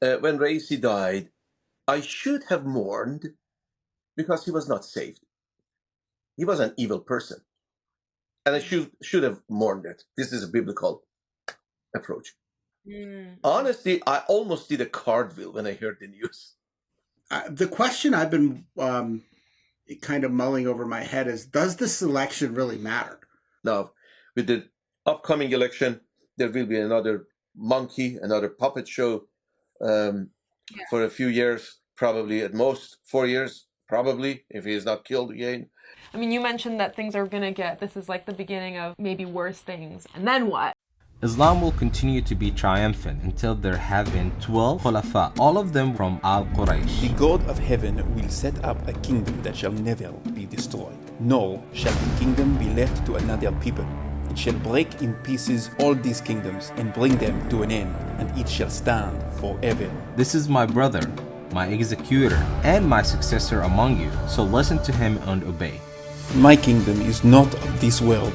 when Raisi died, I should have mourned because he was not saved. He was an evil person, and I should have mourned it. This is a biblical approach. Honestly, I almost did a cartwheel when I heard the news. The question I've been kind of mulling over my head is, does this election really matter? Now, with the upcoming election, there will be another monkey, another puppet show for a few years, probably at most 4 years, probably, if he is not killed again. I mean, you mentioned that things are gonna this is like the beginning of maybe worse things. And then what? Islam will continue to be triumphant until there have been 12 Khulafa, all of them from Al-Quraysh. The God of heaven will set up a kingdom that shall never be destroyed, nor shall the kingdom be left to another people. It shall break in pieces all these kingdoms and bring them to an end, and it shall stand forever. This is my brother, my executor, and my successor among you, so listen to him and obey. My kingdom is not of this world.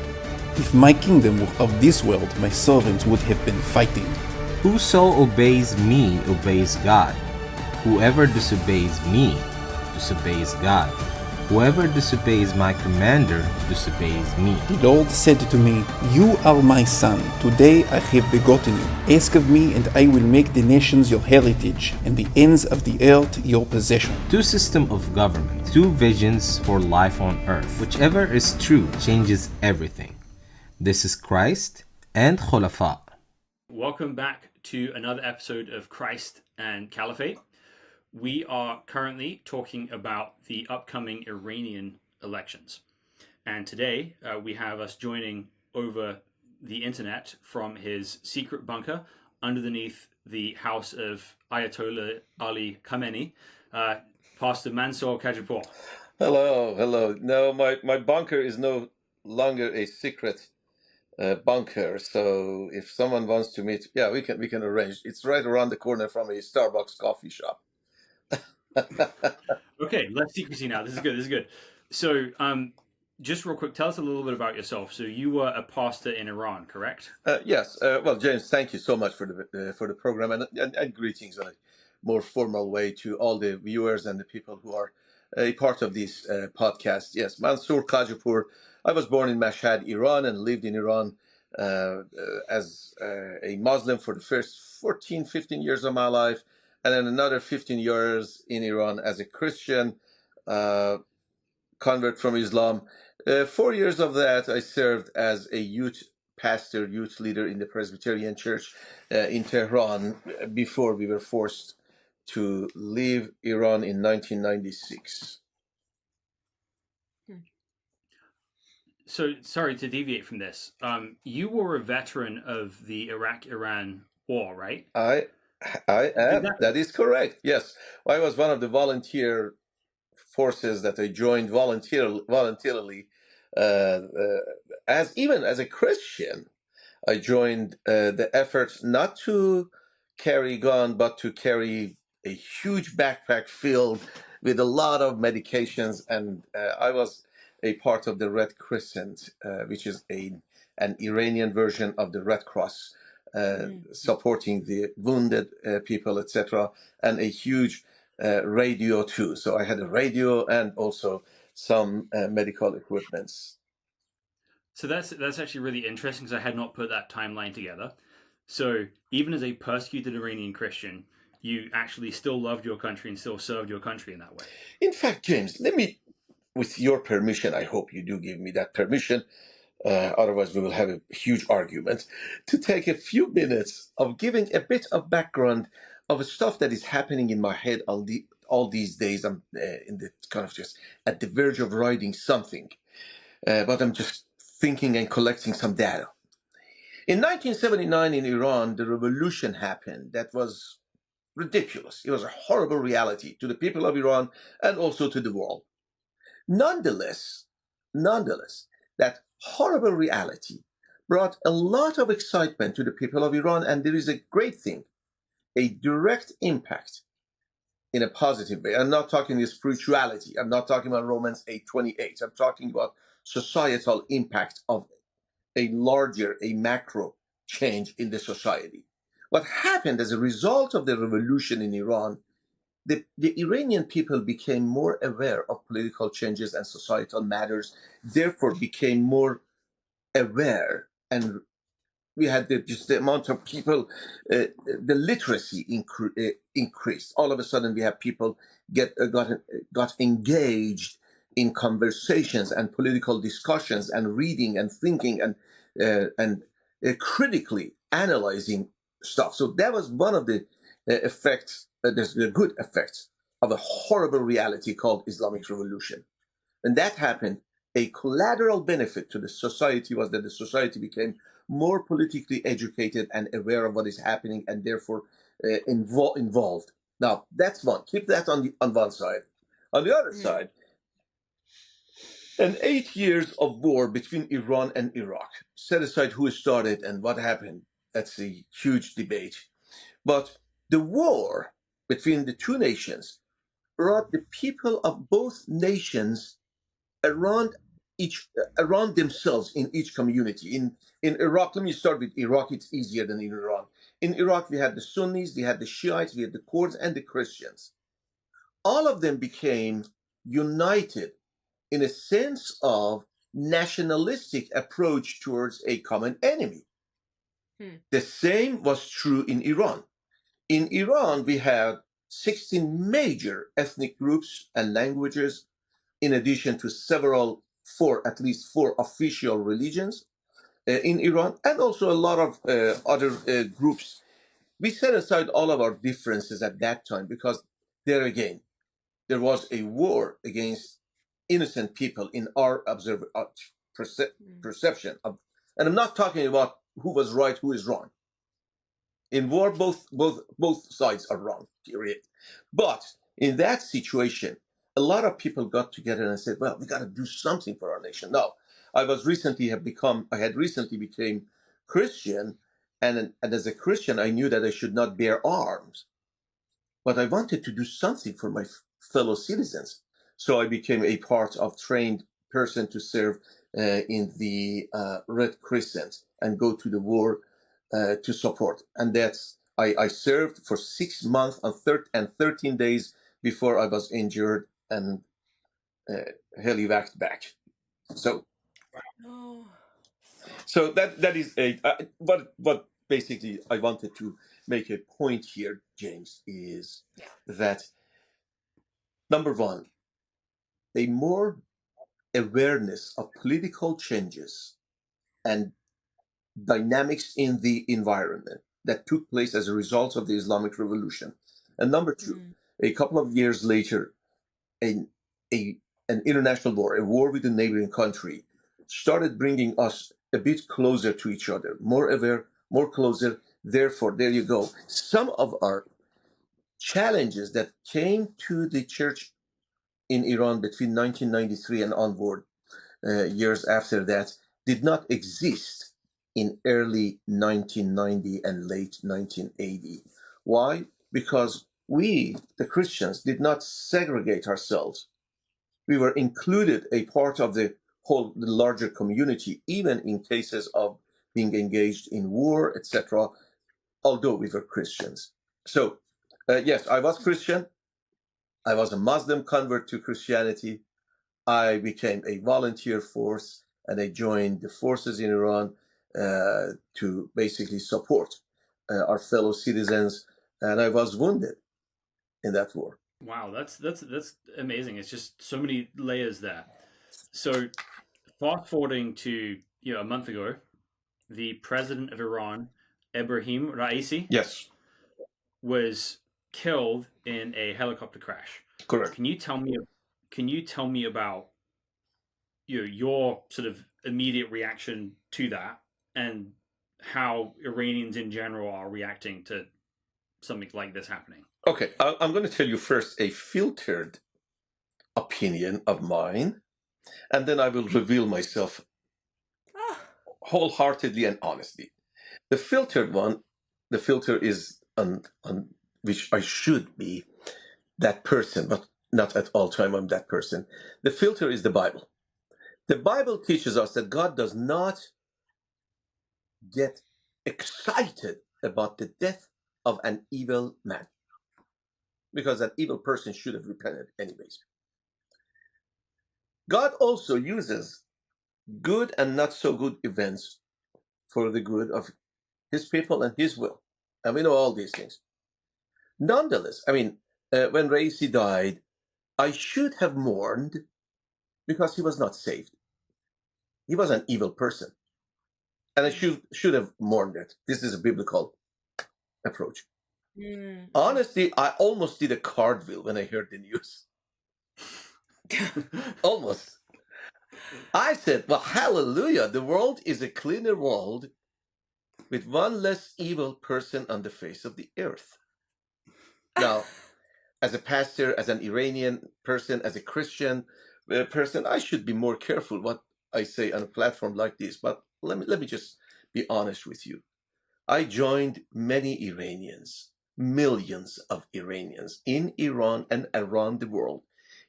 If my kingdom were of this world, my servants would have been fighting. Whoso obeys me obeys God. Whoever disobeys me disobeys God. Whoever disobeys my commander disobeys me. The Lord said to me, You are my son. Today I have begotten you. Ask of me, and I will make the nations your heritage, and the ends of the earth your possession. Two systems of government, two visions for life on earth. Whichever is true changes everything. This is Christ and Khulafa. Welcome back to another episode of Christ and Caliphate. We are currently talking about the upcoming Iranian elections. And today we have us joining over the internet from his secret bunker underneath the house of Ayatollah Ali Khamenei, Pastor Mansour Khajepour. Hello. No, my bunker is no longer a secret bunker. So if someone wants to meet, we can arrange. It's right around the corner from a Starbucks coffee shop. Okay, less secrecy now. This is good. So, just real quick, tell us a little bit about yourself. So, you were a pastor in Iran, correct? Yes. Well, James, thank you so much for the program and greetings in a more formal way to all the viewers and the people who are a part of this podcast. Yes, Mansour Khajepour. I was born in Mashhad, Iran, and lived in Iran as a Muslim for the first 14, 15 years of my life, and then another 15 years in Iran as a Christian convert from Islam. 4 years of that, I served as a youth pastor, youth leader in the Presbyterian Church in Tehran before we were forced to leave Iran in 1996. So, sorry to deviate from this. You were a veteran of the Iraq-Iran war, right? I am. That is correct. Yes, I was one of the volunteer forces that I joined voluntarily. As a Christian, I joined the efforts not to carry gun, but to carry a huge backpack filled with a lot of medications, and I was a part of the Red Crescent, which is an Iranian version of the Red Cross, supporting the wounded people, etc., and a huge radio too. So I had a radio and also some medical equipments. So that's actually really interesting because I had not put that timeline together. So even as a persecuted Iranian Christian, you actually still loved your country and still served your country in that way. In fact, James, let me, with your permission, I hope you do give me that permission, otherwise we will have a huge argument, to take a few minutes of giving a bit of background of stuff that is happening in my head all these days. I'm in the kind of just at the verge of writing something, but I'm just thinking and collecting some data. In 1979 in Iran, the revolution happened. That was ridiculous. It was a horrible reality to the people of Iran and also to the world. Nonetheless, that horrible reality brought a lot of excitement to the people of Iran, and there is a great thing, a direct impact in a positive way. I'm not talking about spirituality. I'm not talking about Romans 8:28. I'm talking about societal impact of a larger, a macro change in the society. What happened as a result of the revolution in Iran, the Iranian people became more aware of political changes and societal matters, therefore became more aware, and we had just the amount of people, the literacy increased. All of a sudden, we have people got engaged in conversations and political discussions and reading and thinking and critically analyzing stuff. So that was one of the effects, the good effects of a horrible reality called Islamic Revolution. When that happened, a collateral benefit to the society was that the society became more politically educated and aware of what is happening, and therefore involved. Now, that's one. Keep that on one side. On the other side, an 8 years of war between Iran and Iraq. Set aside who started and what happened. That's a huge debate. But the war between the two nations brought the people of both nations around themselves in each community. In Iraq, let me start with Iraq, it's easier than in Iran. In Iraq, we had the Sunnis, we had the Shiites, we had the Kurds, and the Christians. All of them became united in a sense of nationalistic approach towards a common enemy. The same was true in Iran. In Iran, we had 16 major ethnic groups and languages, in addition to at least four official religions in Iran, and also a lot of other groups. We set aside all of our differences at that time because there again, there was a war against innocent people in our perception of, and I'm not talking about who was right, who is wrong. In war, both sides are wrong, period. But in that situation, a lot of people got together and said, well, we got to do something for our nation. Now, I had recently became Christian, and as a Christian, I knew that I should not bear arms. But I wanted to do something for my fellow citizens. So I became a part of trained person to serve in the Red Crescent and go to the war to support. And I served for 6 months and 13 days before I was injured and helivaced back. So that is what basically I wanted to make a point here, James, is that number one, a more awareness of political changes and dynamics in the environment that took place as a result of the Islamic Revolution. And number two, a couple of years later, an international war, a war with a neighboring country, started bringing us a bit closer to each other, more aware, more closer. Therefore, there you go. Some of our challenges that came to the church in Iran between 1993 and onward, years after that, did not exist in early 1990 and late 1980. Why? Because we, the Christians, did not segregate ourselves. We were included a part of the larger community, even in cases of being engaged in war, etc., although we were Christians. So, yes, I was Christian. I was a Muslim convert to Christianity. I became a volunteer force, and I joined the forces in Iran to basically support our fellow citizens, and I was wounded in that war. Wow, that's amazing. It's just so many layers there. So, fast forwarding to a month ago, the president of Iran, Ebrahim Raisi, yes, was killed in a helicopter crash. Correct. Can you tell me about your sort of immediate reaction to that, and how Iranians in general are reacting to something like this happening? Okay, I'm going to tell you first a filtered opinion of mine, and then I will reveal myself wholeheartedly and honestly. The filter is on which I should be that person, but not at all time I'm that person. The filter is the Bible. The Bible teaches us that God does not get excited about the death of an evil man, because that evil person should have repented anyways. God also uses good and not so good events for the good of his people and his will. And we know all these things. Nonetheless, when Raisi died, I should have mourned because he was not saved. He was an evil person. And I should have mourned it. This is a biblical approach. Honestly, I almost did a cartwheel when I heard the news. Almost. I said, well, hallelujah, the world is a cleaner world with one less evil person on the face of the earth. Now, as a pastor, as an Iranian person, as a Christian person, I should be more careful what I say on a platform like this. But let me just be honest with you. I joined many Iranians, millions of Iranians in Iran and around the world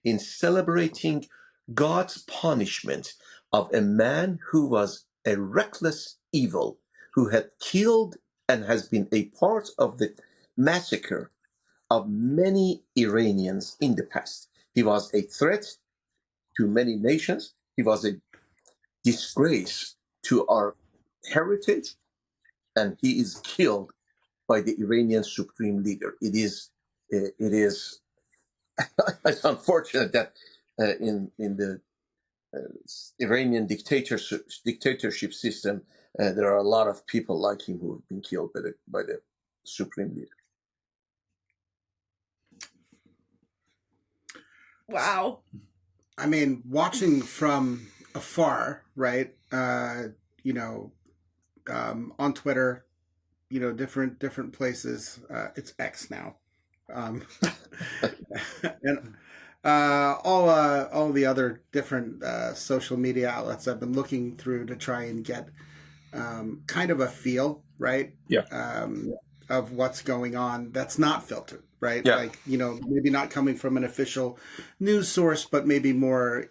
in celebrating God's punishment of a man who was a reckless evil, who had killed and has been a part of the massacre of many Iranians in the past. He was a threat to many nations. He was a disgrace to our heritage, and he is killed by the Iranian supreme leader. It is it's unfortunate that in the Iranian dictatorship system, there are a lot of people like him who have been killed by the supreme leader. Wow. I mean, watching from afar, right? On Twitter, different places. It's X now, and all the other different social media outlets I've been looking through to try and get kind of a feel, right? Yeah. Of what's going on that's not filtered, right? Yeah. Like, maybe not coming from an official news source, but maybe more,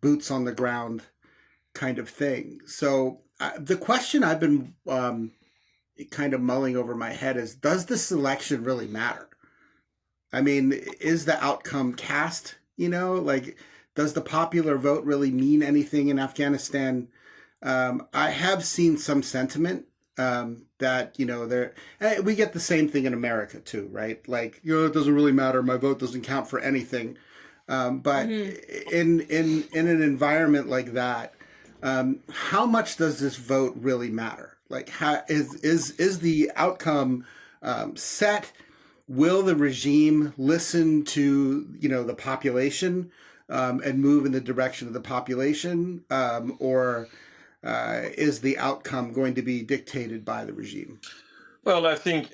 boots on the ground kind of thing. So the question I've been kind of mulling over my head is, does this election really matter? I mean, is the outcome cast, does the popular vote really mean anything in Afghanistan? I have seen some sentiment that, we get the same thing in America too, right? Like, it doesn't really matter. My vote doesn't count for anything. But in an environment like that, how much does this vote really matter? Like, how is the outcome set? Will the regime listen to, the population and move in the direction of the population? Or is the outcome going to be dictated by the regime? Well, I think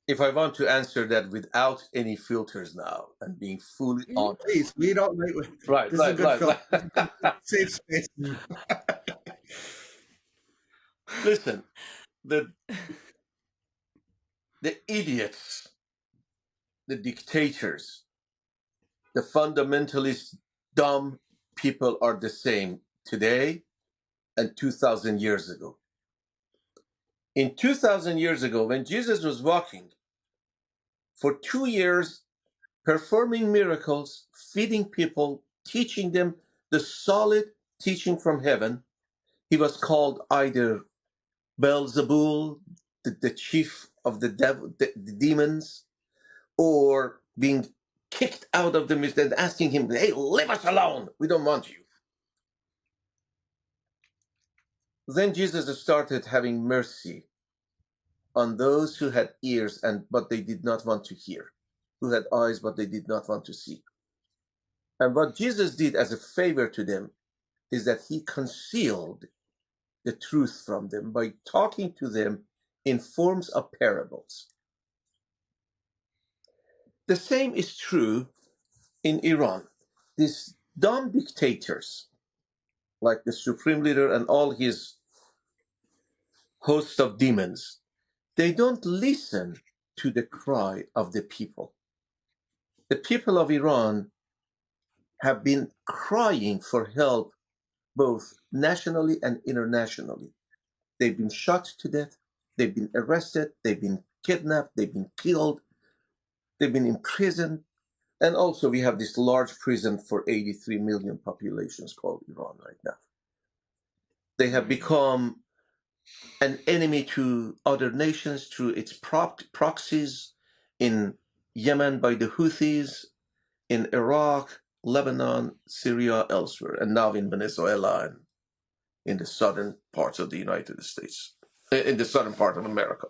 if I want to answer that without any filters now and being fully honest. Please, we don't. Right, this is a good film. Safe space. Listen, the idiots, the dictators, the fundamentalist, dumb people are the same today and 2,000 years ago. In 2,000 years ago, when Jesus was walking for 2 years, performing miracles, feeding people, teaching them the solid teaching from heaven, he was called either Beelzebul, the chief of the devil, the demons, or being kicked out of the midst and asking him, hey, leave us alone. We don't want you. Then Jesus started having mercy on those who had ears but they did not want to hear, who had eyes but they did not want to see. And what Jesus did as a favor to them is that he concealed the truth from them by talking to them in forms of parables. The same is true in Iran. These dumb dictators, like the supreme leader and all his host of demons, they don't listen to the cry of the people. The people of Iran have been crying for help both nationally and internationally. They've been shot to death, they've been arrested, they've been kidnapped, they've been killed, they've been imprisoned. And also we have this large prison for 83 million populations called Iran right now. They have become an enemy to other nations through its proxies in Yemen by the Houthis, in Iraq, Lebanon, Syria, elsewhere, and now in Venezuela and in the southern parts of the United States, in the southern part of America,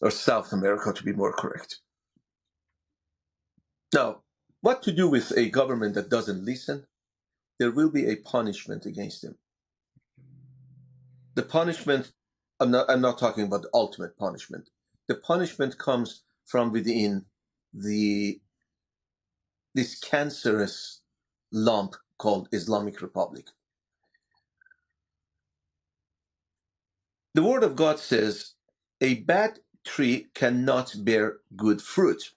or South America to be more correct. Now, what to do with a government that doesn't listen? There will be a punishment against them. The punishment, I'm not talking about the ultimate punishment. The punishment comes from within this cancerous lump called Islamic Republic. The Word of God says, a bad tree cannot bear good fruit.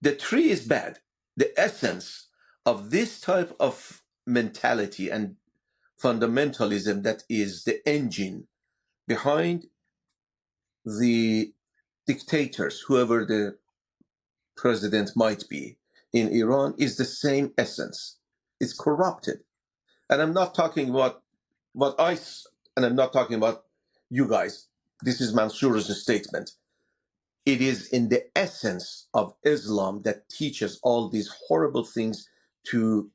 The tree is bad. The essence of this type of mentality and fundamentalism that is the engine behind the dictators, whoever the president might be in Iran, is the same essence. It's corrupted. And I'm not talking about and I'm not talking about you guys. This is Mansour's statement. It is in the essence of Islam that teaches all these horrible things to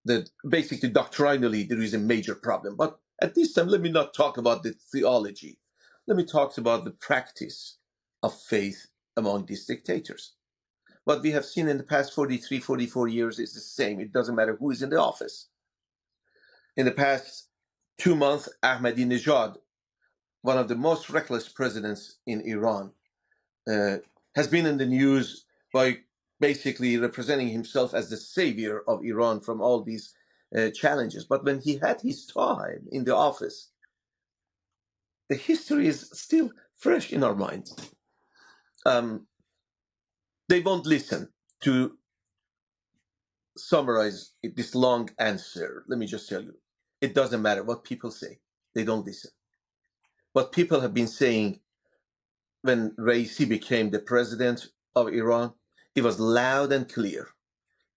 that basically doctrinally there is a major problem. But at this time, let me not talk about the theology. Let me talk about the practice of faith among these dictators. What we have seen in the past 43, 44 years is the same. It doesn't matter who is in the office. In the past 2 months, Ahmadinejad, one of the most reckless presidents in Iran, has been in the news by basically representing himself as the savior of Iran from all these challenges. But when he had his time in the office, the history is still fresh in our minds. They won't listen. To summarize this long answer, let me just tell you, it doesn't matter what people say. They don't listen. What people have been saying when Raisi became the president of Iran, it was loud and clear.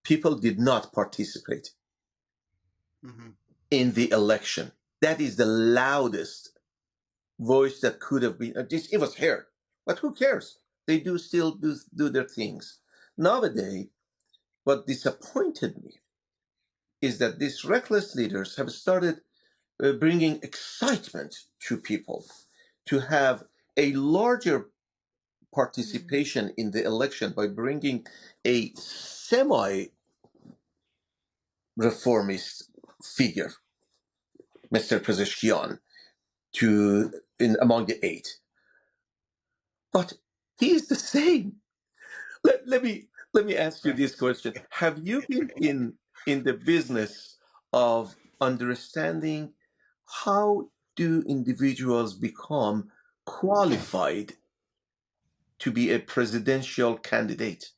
People did not participate in the election. That is the loudest voice that could have been. It was heard, but who cares? They still do their things. Nowadays, what disappointed me is that these reckless leaders have started bringing excitement to people to have a larger participation in the election by bringing a semi-reformist figure, Mr. Pezeshkian, among the 8. But he is the same. Let me ask you this question: have you been in the business of understanding how do individuals become qualified to be a presidential candidate?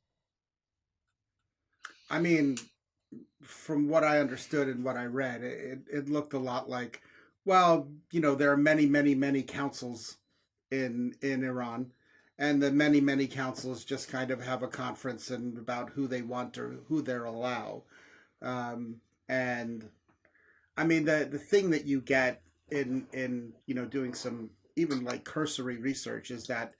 I mean, from what I understood and what I read, it looked a lot like, well, there are many, many, many councils in Iran, and the many, many councils just kind of have a conference and about who they want or who they'll allow. And I mean, the thing that you get in doing some even like cursory research is that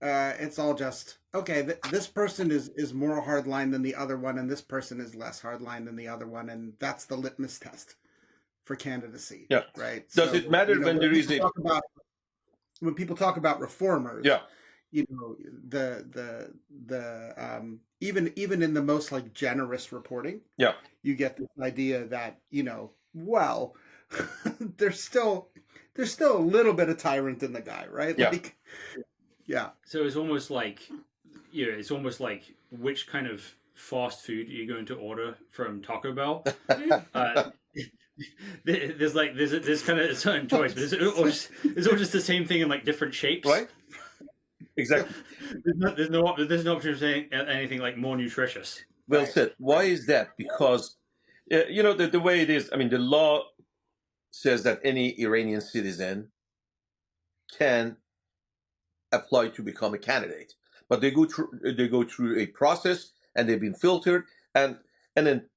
it's all just, okay, this person is more hardline than the other one, and this person is less hardline than the other one, and that's the litmus test for candidacy. Yeah. Right. Does it matter when there is when people talk about reformers? Yeah. The even in the most like generous reporting, yeah, you get this idea that well, there's still a little bit of tyrant in the guy, right? Yeah. Like, yeah. So it's almost like, which kind of fast food are you going to order from Taco Bell? There's kind of a certain choice, but it's all just the same thing in like different shapes, right? Exactly. There's no option of saying anything like more nutritious. Well Right. said. Why is that? Because, the way it is, I mean, the law says that any Iranian citizen can apply to become a candidate, but they go through a process, and they've been filtered, and then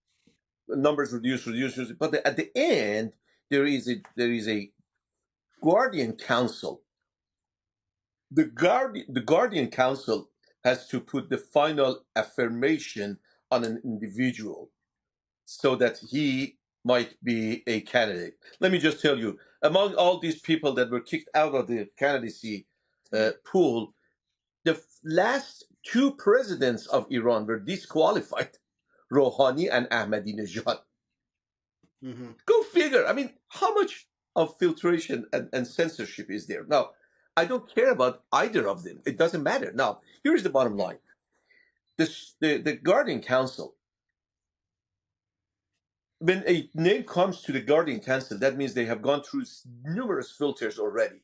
numbers reduce, but at the end there is a guardian council. The guardian council has to put the final affirmation on an individual so that he might be a candidate. Let me just tell you, among all these people that were kicked out of the candidacy pool, the last two presidents of Iran were disqualified, Rouhani and Ahmadinejad. Mm-hmm. Go figure. I mean, how much of filtration and censorship is there? Now, I don't care about either of them. It doesn't matter. Now, here's the bottom line. The Guardian Council, when a name comes to the Guardian Council, that means they have gone through numerous filters already.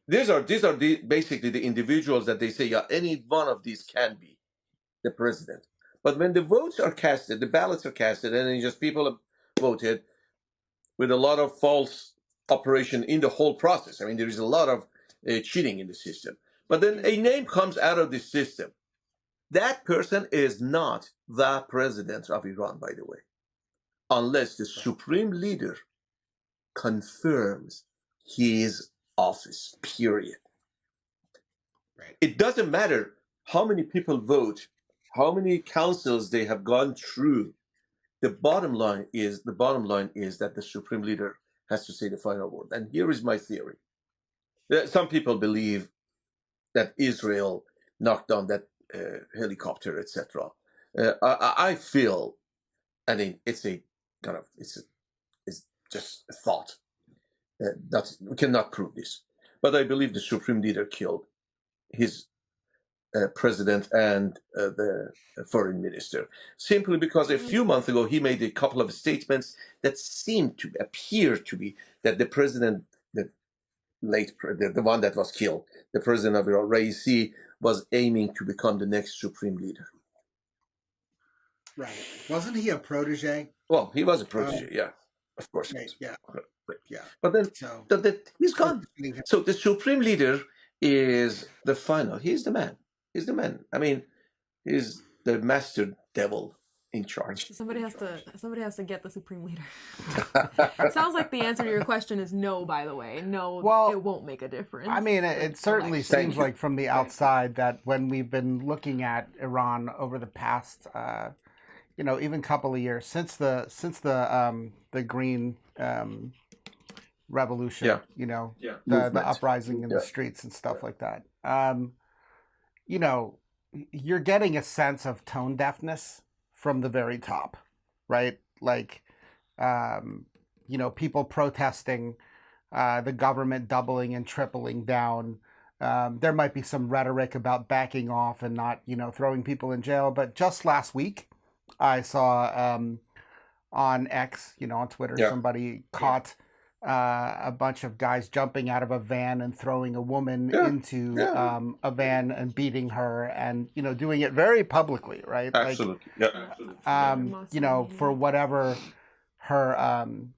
These are basically the individuals that they say, yeah, any one of these can be the president. But when the votes are casted, the ballots are casted, and then just people have voted with a lot of false operation in the whole process. I mean, there is a lot of cheating in the system. But then a name comes out of the system. That person is not the president of Iran, by the way, unless the supreme leader confirms his office, period. Right. It doesn't matter how many people vote, how many councils they have gone through. The bottom line is that the supreme leader has to say the final word. And here is my theory. Some people believe that Israel knocked down that helicopter, etc. I feel, I mean, it's just a thought. We cannot prove this, but I believe the supreme leader killed his president and the foreign minister, simply because a few months ago he made a couple of statements that seemed to appear to be that the president, the one that was killed, the president of Iran, Raisi, was aiming to become the next supreme leader. Right. Wasn't he a protege? Well, he was a protege, yeah, of course. Right. Yeah. Yeah. But then So he's gone. So the supreme leader is the final. He's the man. He's the man. I mean, he's the master devil in charge. Somebody has to get the supreme leader. Sounds like the answer to your question is no, by the way. No, Well, it won't make a difference. I mean, it certainly Thank seems you. like from the outside that when we've been looking at Iran over the past, even couple of years since the Green Revolution, Yeah. the Movement. uprising in the streets and stuff like that. You're getting a sense of tone deafness from the very top, right? Like, people protesting, the government doubling and tripling down. There might be some rhetoric about backing off and not, throwing people in jail. But just last week, I saw on X, on Twitter, somebody caught a bunch of guys jumping out of a van and throwing a woman into a van and beating her and, doing it very publicly, right? Absolutely. For whatever her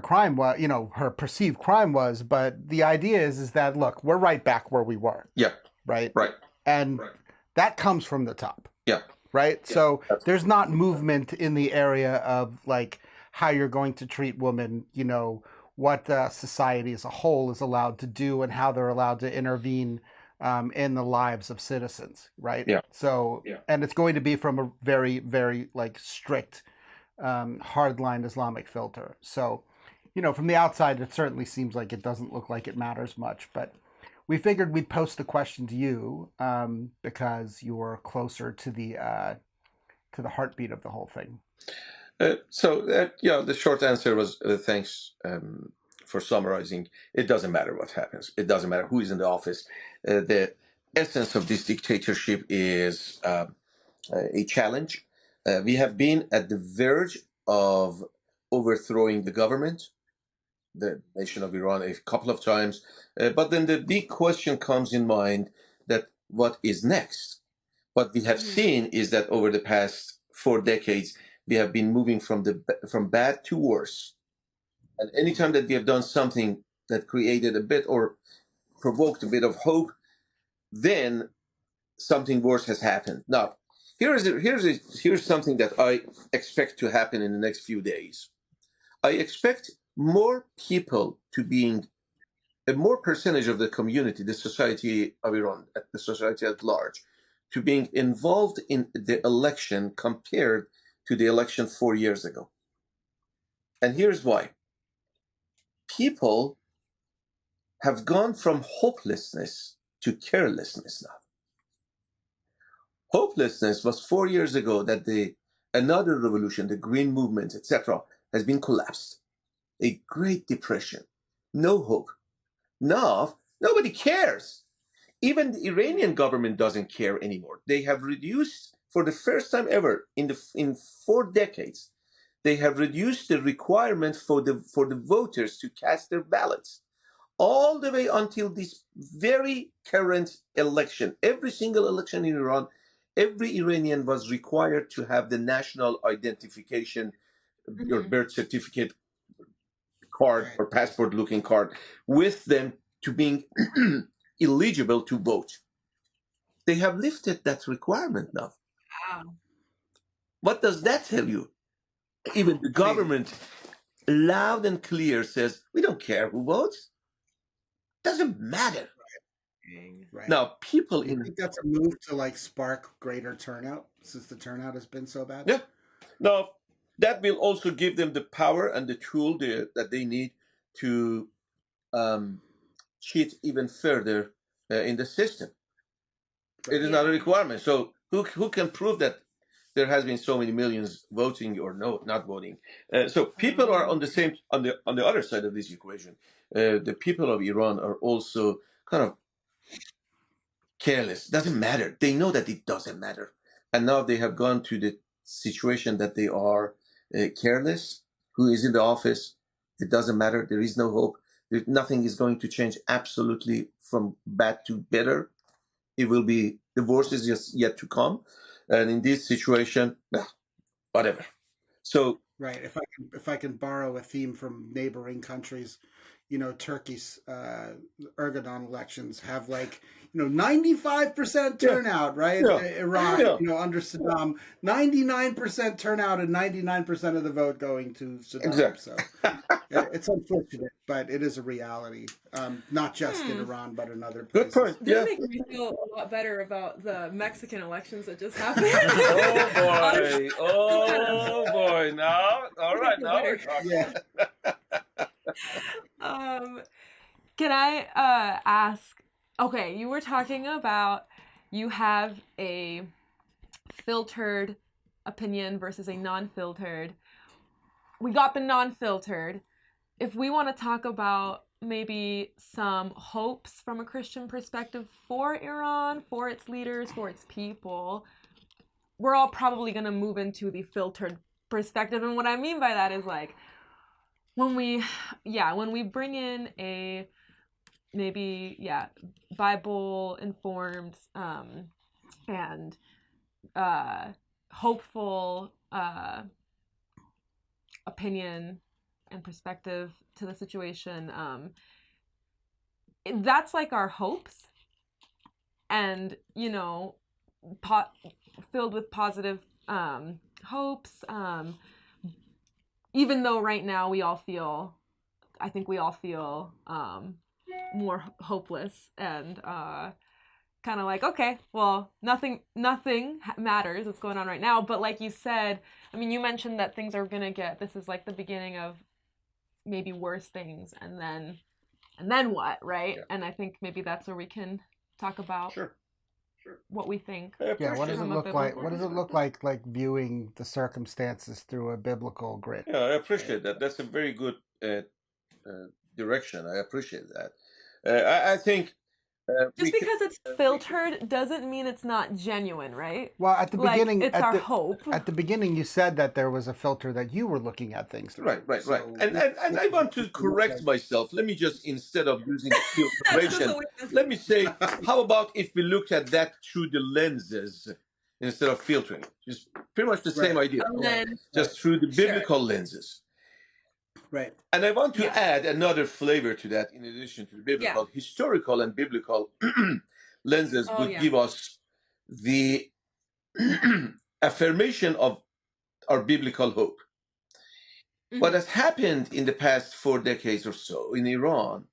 crime was, her perceived crime was. But the idea is that, look, we're right back where we were. Yeah. Right. Right. And that comes from the top. Yeah. Right. Yeah. So there's not movement in the area of like how you're going to treat women, what society as a whole is allowed to do and how they're allowed to intervene in the lives of citizens. Right. Yeah. So, and it's going to be from a very, very strict, hardline Islamic filter. So, from the outside, it certainly seems like it doesn't look like it matters much, but we figured we'd post the question to you because you're closer to the heartbeat of the whole thing. The short answer was thanks for summarizing. It doesn't matter what happens. It doesn't matter who is in the office. The essence of this dictatorship is a challenge. We have been at the verge of overthrowing the government, the nation of Iran, a couple of times. But then the big question comes in mind that what is next? What we have seen is that over the past 4 decades, we have been moving from bad to worse. And anytime that we have done something that created a bit or provoked a bit of hope, then something worse has happened. Now, here's something that I expect to happen in the next few days. I expect more people to being a more percentage of the community, the society of Iran, the society at large, to being involved in the election compared to the election 4 years ago. And here's why. People have gone from hopelessness to carelessness now. Hopelessness was 4 years ago that another revolution, the Green Movement, etc., has been collapsed. A Great Depression. No hope. Now, nobody cares. Even the Iranian government doesn't care anymore. They have reduced, for the first time ever in 4 decades, they have reduced the requirement for the voters to cast their ballots. All the way until this very current election. Every single election in Iran, every Iranian was required to have the national identification, your birth certificate card or passport looking card with them to being eligible to vote. They have lifted that requirement now. Wow. What does that tell you? Even the government loud and clear says, we don't care who votes. Doesn't matter. Right. Now, people I think that's a move to like spark greater turnout since the turnout has been so bad. Yeah. Now, that will also give them the power and the tool that they need to cheat even further in the system. It is not a requirement. So who can prove that there has been so many millions voting or not voting? So people are on the other side of this equation. The people of Iran are also kind of careless. Doesn't matter. They know that it doesn't matter. And now they have gone to the situation that they are careless. Who is in the office? It doesn't matter. There is no hope. Nothing is going to change absolutely from bad to better. It will be, the worst is just yet to come. And in this situation, whatever. So right. If I can borrow a theme from neighboring countries, Turkey's Erdogan elections have 95% turnout, right? Yeah. Iran, under Saddam, 99% turnout and 99% of the vote going to Saddam. Exactly. So it's unfortunate, but it is a reality, not just in Iran, but in other places. Good point. This makes me feel a lot better about the Mexican elections that just happened. Oh boy! Now, all right, now we're talking. Yeah. Can I ask? Okay, you were talking about you have a filtered opinion versus a non-filtered. We got the non-filtered. If we want to talk about maybe some hopes from a Christian perspective for Iran, for its leaders, for its people, we're all probably going to move into the filtered perspective. And what I mean by that is when we bring in a Bible informed and hopeful opinion and perspective to the situation, that's our hopes, and filled with positive hopes, even though right now I think we all feel more hopeless and kind of okay, well, nothing matters what's going on right now. But like you said, I mean, you mentioned that things are gonna this is the beginning of maybe worse things, and then what, right? Yeah. And I think maybe that's where we can talk about what we think. Yeah, what does it look like? What does it look like viewing the circumstances through a biblical grid? Yeah, I appreciate that. That's a very good direction. I appreciate that. I think just because it's filtered doesn't mean it's not genuine, right? Well, at the beginning, it's our hope. At the beginning, you said that there was a filter that you were looking at things through. Right. And I want to correct myself. Let me just, instead of using filtration, let me say, how about if we look at that through the lenses instead of filtering. Just pretty much the same idea, And then, just through the Sure. biblical lenses. Right. And I want to Yeah. add another flavor to that, in addition to the biblical, historical and biblical lenses Oh, would yeah. give us the affirmation of our biblical hope. What has happened in the past 4 decades or so in Iran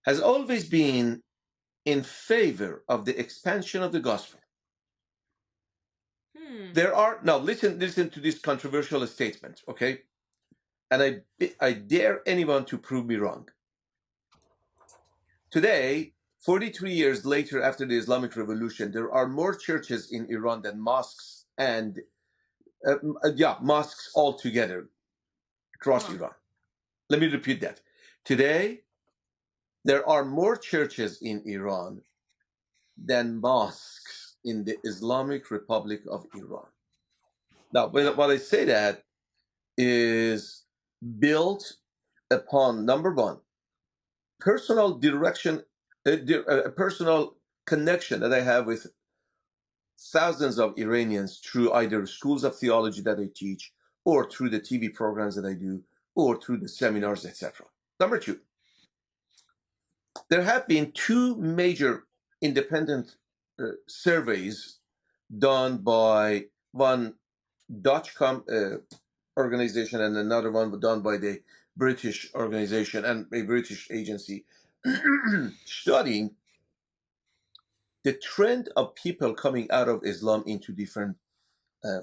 has always been in favor of the expansion of the gospel. There are, now listen to this controversial statement, okay? And I dare anyone to prove me wrong. Today, 43 years later after the Islamic Revolution, there are more churches in Iran than mosques, and mosques altogether across Iran. Let me repeat that. Today, there are more churches in Iran than mosques in the Islamic Republic of Iran. Now, when I say that is built upon, number one, personal direction, a personal connection that I have with thousands of Iranians through either schools of theology that I teach, or through the TV programs that I do, or through the seminars, etc. Number two, there have been 2 major independent surveys done by one Dutch organization and another one done by the British organization and a British agency studying the trend of people coming out of Islam into different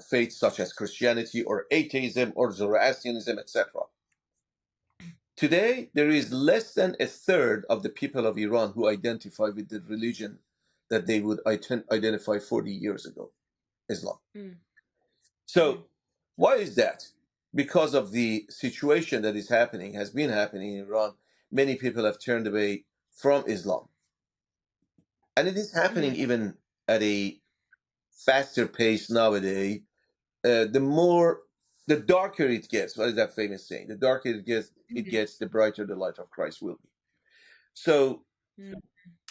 faiths such as Christianity or atheism or Zoroastrianism, etc. Today, there is less than a third of the people of Iran who identify with the religion that they would identify 40 years ago, Islam. So, why is that? Because of the situation that is happening, has been happening in Iran. Many people have turned away from Islam. And it is happening even at a faster pace nowadays. The darker it gets, what is that famous saying? The darker it gets, the brighter the light of Christ will be. So,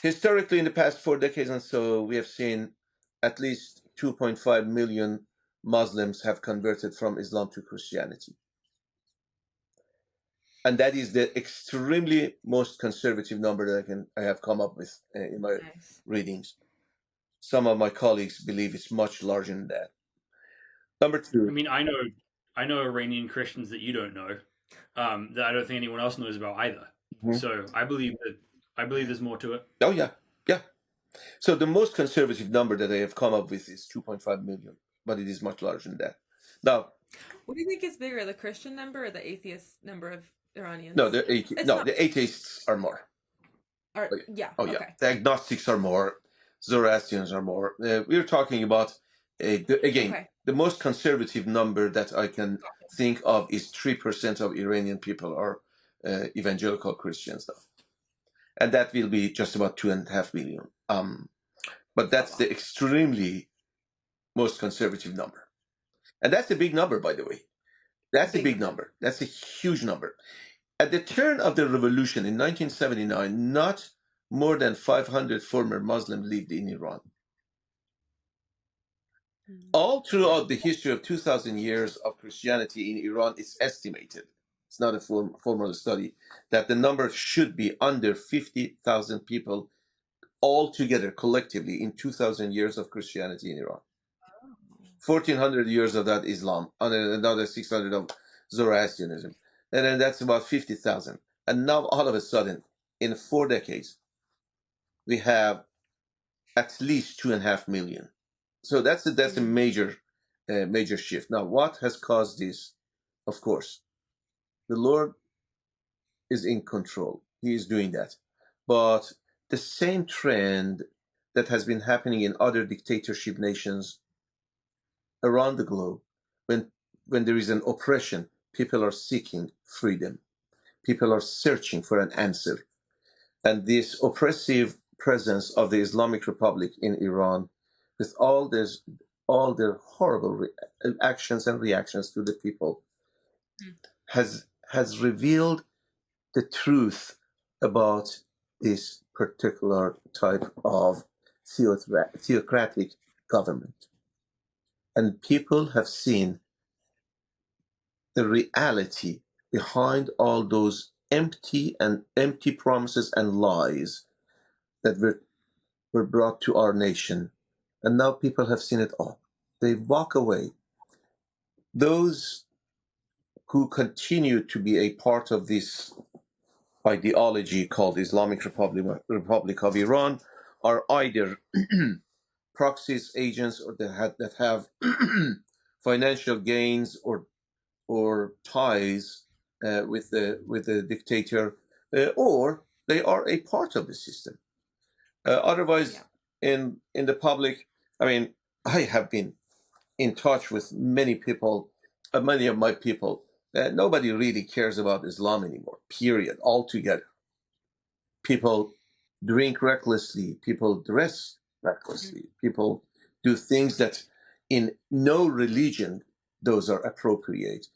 historically, in the past 4 decades and so, we have seen at least 2.5 million Muslims have converted from Islam to Christianity. And that is the extremely most conservative number that I have come up with in my readings. Some of my colleagues believe it's much larger than that. Number 2. I mean, I know Iranian Christians that you don't know, that I don't think anyone else knows about either. So I believe there's more to it. Oh yeah. So the most conservative number that I have come up with is 2.5 million, but it is much larger than that. Now, what do you think is bigger, the Christian number or the atheist number of Iranians? No, the atheists are more. Okay. The agnostics are more. Zoroastrians are more. We're talking about the most conservative number that I can think of is 3% of Iranian people are evangelical Christians now, and that will be just about 2.5 million. But that's the extremely most conservative number, and that's a big number, by the way. That's a big number. That's a huge number. At the turn of the revolution in 1979, not more than 500 former Muslims lived in Iran. All throughout the history of 2,000 years of Christianity in Iran, it's estimated, it's not a formal study, that the number should be under 50,000 people altogether, collectively, in 2,000 years of Christianity in Iran. 1,400 years of that Islam, and another 600 of Zoroastrianism. And then that's about 50,000. And now, all of a sudden, in 4 decades, we have at least 2.5 million. So that's a major shift. Now, what has caused this? Of course, the Lord is in control. He is doing that. But the same trend that has been happening in other dictatorship nations around the globe, when there is an oppression, people are seeking freedom. People are searching for an answer. And this oppressive presence of the Islamic Republic in Iran, with all their horrible actions and reactions to the people, has revealed the truth about this particular type of theocratic government. and people have seen the reality behind all those empty promises and lies that were brought to our nation. And now people have seen it all. They walk away. Those who continue to be a part of this ideology called Islamic Republic of Iran are either proxies, agents, or that have financial gains or ties with the dictator, or they are a part of the system. Otherwise, in the public, I mean, I have been in touch with many people, many of my people. Nobody really cares about Islam anymore. Period. Altogether, people drink recklessly. People dress recklessly. People do things that, in no religion, those are appropriate.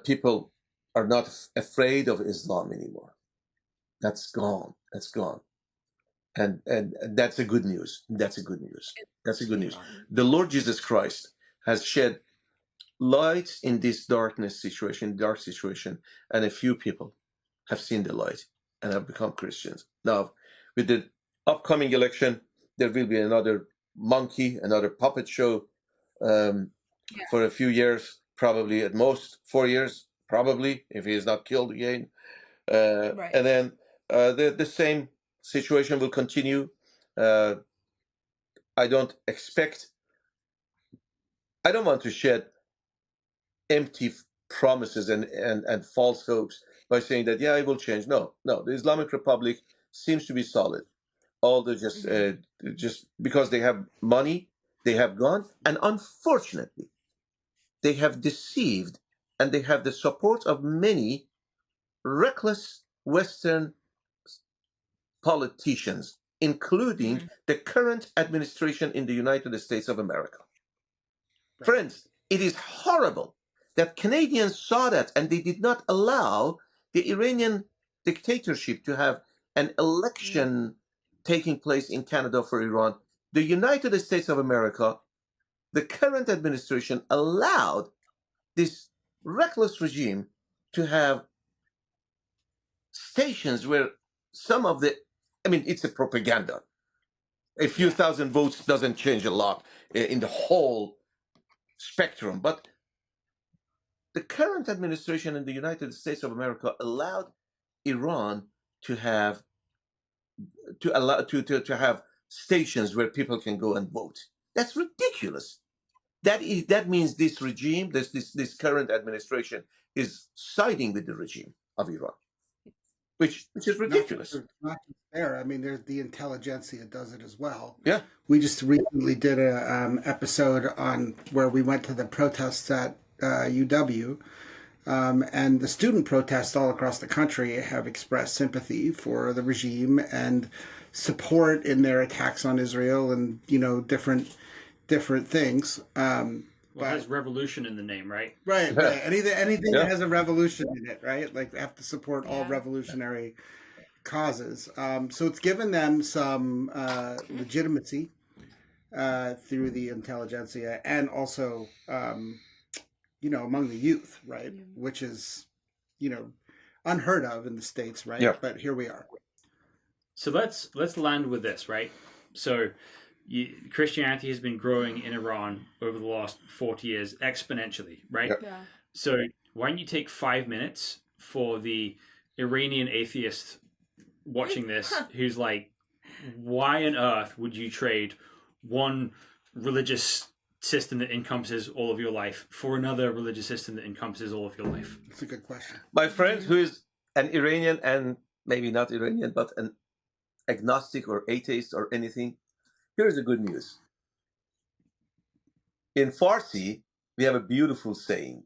People are not afraid of Islam anymore. That's gone. That's gone. And that's a good news. That's a good news. That's a good news. The Lord Jesus Christ has shed light in this dark situation, and a few people have seen the light and have become Christians. Now, with the upcoming election, there will be another another puppet show for a few years, probably at most 4 years, probably, if he is not killed again. And then the same situation will continue. I don't want to shed empty promises and false hopes by saying that, yeah, it will change. No, the Islamic Republic seems to be solid. All the just because they have money, they have gone, and unfortunately, they have deceived, and they have the support of many reckless Western politicians, including the current administration in the United States of America. Right. Friends, it is horrible that Canadians saw that and they did not allow the Iranian dictatorship to have an election taking place in Canada for Iran. The United States of America, the current administration, allowed this reckless regime to have stations where some of it's a propaganda. A few thousand votes doesn't change a lot in the whole spectrum, but the current administration in the United States of America allowed Iran to have stations where people can go and vote. That's ridiculous. That means this regime, this current administration, is siding with the regime of Iran, which is ridiculous. Not just there. I mean, there's the intelligentsia does it as well. Yeah. We just recently did a episode on where we went to the protests at UW, and the student protests all across the country have expressed sympathy for the regime and support in their attacks on Israel and different things. Well, it has revolution in the name, right? Right. Anything that has a revolution in it, right? Like, they have to support all revolutionary causes. So it's given them some legitimacy through the intelligentsia and also, among the youth, right? Which is, unheard of in the States, right? Yeah. But here we are. So let's land with this, right? So Christianity has been growing in Iran over the last 40 years exponentially, right? Yeah. So why don't you take 5 minutes for the Iranian atheist watching this who's like, why on earth would you trade one religious system that encompasses all of your life for another religious system that encompasses all of your life? That's a good question. My friend who is an Iranian, and maybe not Iranian, but an agnostic or atheist or anything, here's the good news. In Farsi, we have a beautiful saying.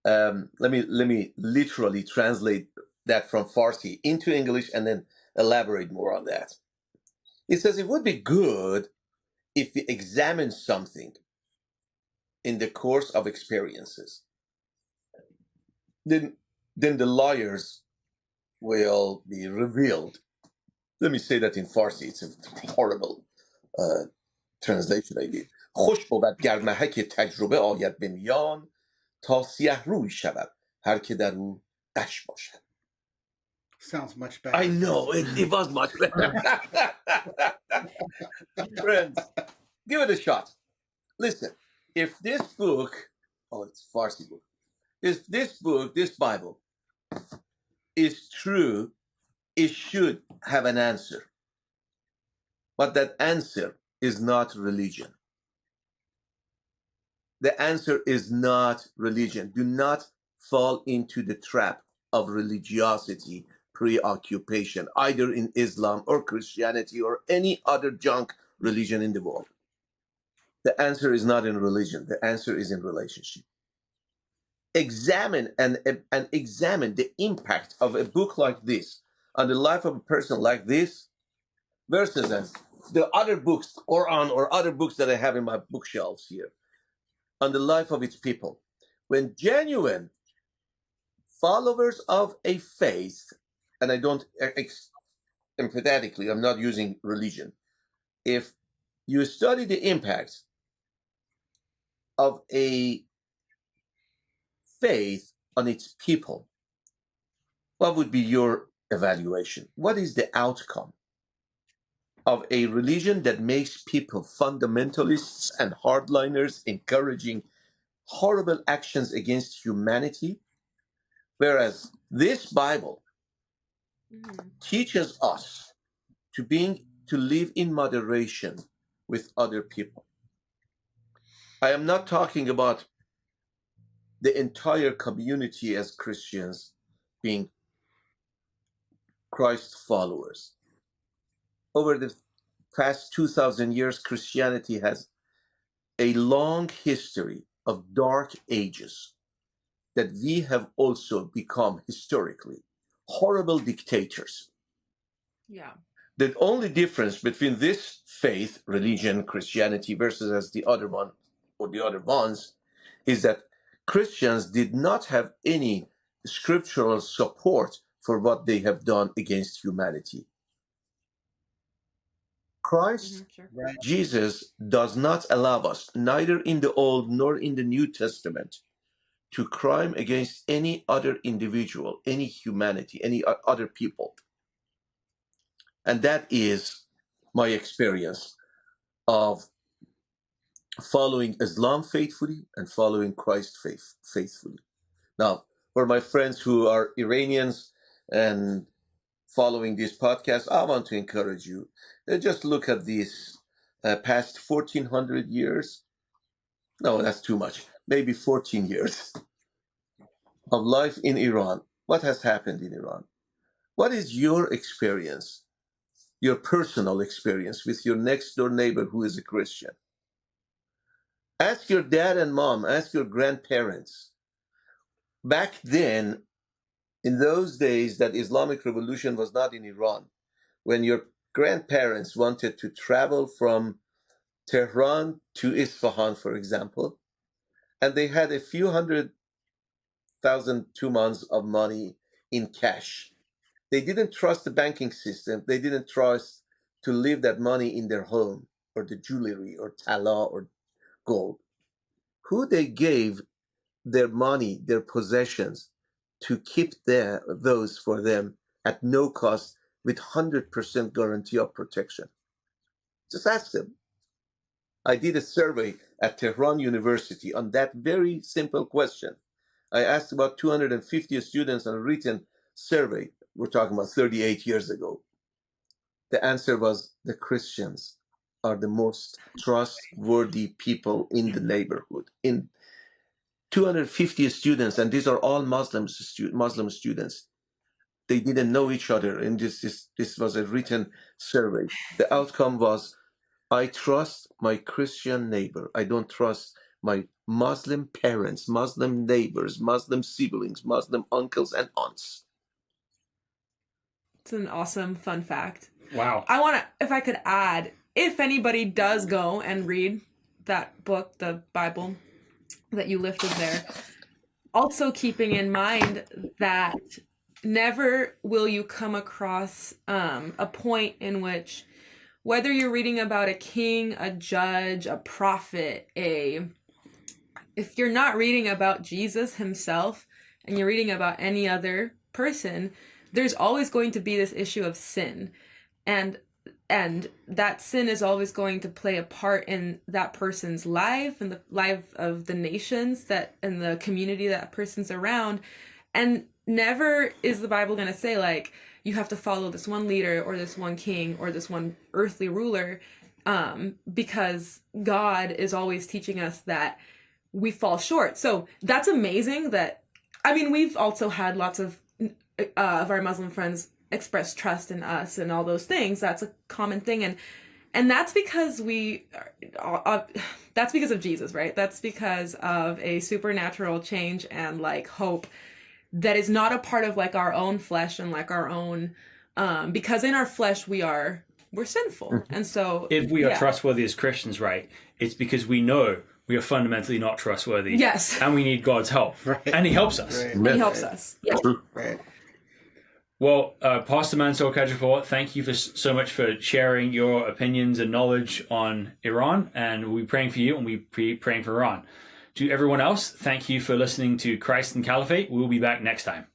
Let me literally translate that from Farsi into English and then elaborate more on that. It says it would be good if we examine something in the course of experiences. Then the liars will be revealed. Let me say that in Farsi. It's a horrible translation I did. خوش بود گر محک تجربه آید به میان تا سیه روی شود هر که در او غش باشد. Sounds much better. I know, it was much better. Friends, give it a shot. Listen, if this book, oh, it's Farsi book, if this book, this Bible, is true, it should have an answer. But that answer is not religion. The answer is not religion. Do not fall into the trap of religiosity preoccupation, either in Islam or Christianity or any other junk religion in the world. The answer is not in religion. The answer is in relationship. Examine and examine the impact of a book like this on the life of a person like this versus as the other books, Qur'an or other books that I have in my bookshelves here, on the life of its people. When genuine followers of a faith, and I don't emphatically, I'm not using religion. If you study the impact of a faith on its people, what would be your evaluation? What is the outcome of a religion that makes people fundamentalists and hardliners, encouraging horrible actions against humanity? Whereas this Bible teaches us to live in moderation with other people. I am not talking about the entire community as Christians being Christ followers. Over the past 2,000 years, Christianity has a long history of dark ages that we have also become historically horrible dictators. Yeah. The only difference between this faith, religion, Christianity versus as the other one or the other ones is that Christians did not have any scriptural support for what they have done against humanity. Christ, Sure. Right. Jesus, does not allow us, neither in the Old nor in the New Testament, to crime against any other individual, any humanity, any other people. And that is my experience of following Islam faithfully and following Christ faithfully. Now, for my friends who are Iranians and following this podcast, I want to encourage you. Just look at these past 1,400 years. No, that's too much. Maybe 14 years of life in Iran. What has happened in Iran? What is your experience, your personal experience with your next door neighbor who is a Christian? Ask your dad and mom, ask your grandparents. Back then, in those days that Islamic revolution was not in Iran, when your grandparents wanted to travel from Tehran to Isfahan, for example, and they had a few 100,000 tumans of money in cash. They didn't trust the banking system. They didn't trust to leave that money in their home or the jewelry or tala or gold. Who they gave their money, their possessions, to keep those for them at no cost with 100% guarantee of protection. Just ask them. I did a survey at Tehran University on that very simple question. I asked about 250 students on a written survey. We're talking about 38 years ago. The answer was the Christians are the most trustworthy people in the neighborhood. In 250 students, and these are all Muslim students. They didn't know each other, and this was a written survey. The outcome was, I trust my Christian neighbor. I don't trust my Muslim parents, Muslim neighbors, Muslim siblings, Muslim uncles and aunts. It's an awesome fun fact. Wow. I want to, if I could add, if anybody does go and read that book, the Bible that you lifted there, also keeping in mind that never will you come across a point in which whether you're reading about a king, a judge, a prophet, if you're not reading about Jesus himself and you're reading about any other person, there's always going to be this issue of sin. And that sin is always going to play a part in that person's life and the life of the nations that and the community that person's around. And never is the Bible going to say, like, you have to follow this one leader or this one king or this one earthly ruler, because God is always teaching us that we fall short. So that's amazing that, I mean, we've also had lots of our Muslim friends express trust in us and all those things. That's a common thing. And that's because that's because of Jesus, right? That's because of a supernatural change and like hope that is not a part of like our own flesh and like our own, because in our flesh we're sinful. And so if we are trustworthy as Christians, right, it's because we know we are fundamentally not trustworthy. Yes. And we need God's help. Right. And he helps us. Right. And he helps us. Yeah. Right. Well, Pastor Mansour Khajepour, thank you so much for sharing your opinions and knowledge on Iran. And we'll be praying for you and we'll be praying for Iran. To everyone else, thank you for listening to Christ and Caliphate. We'll be back next time.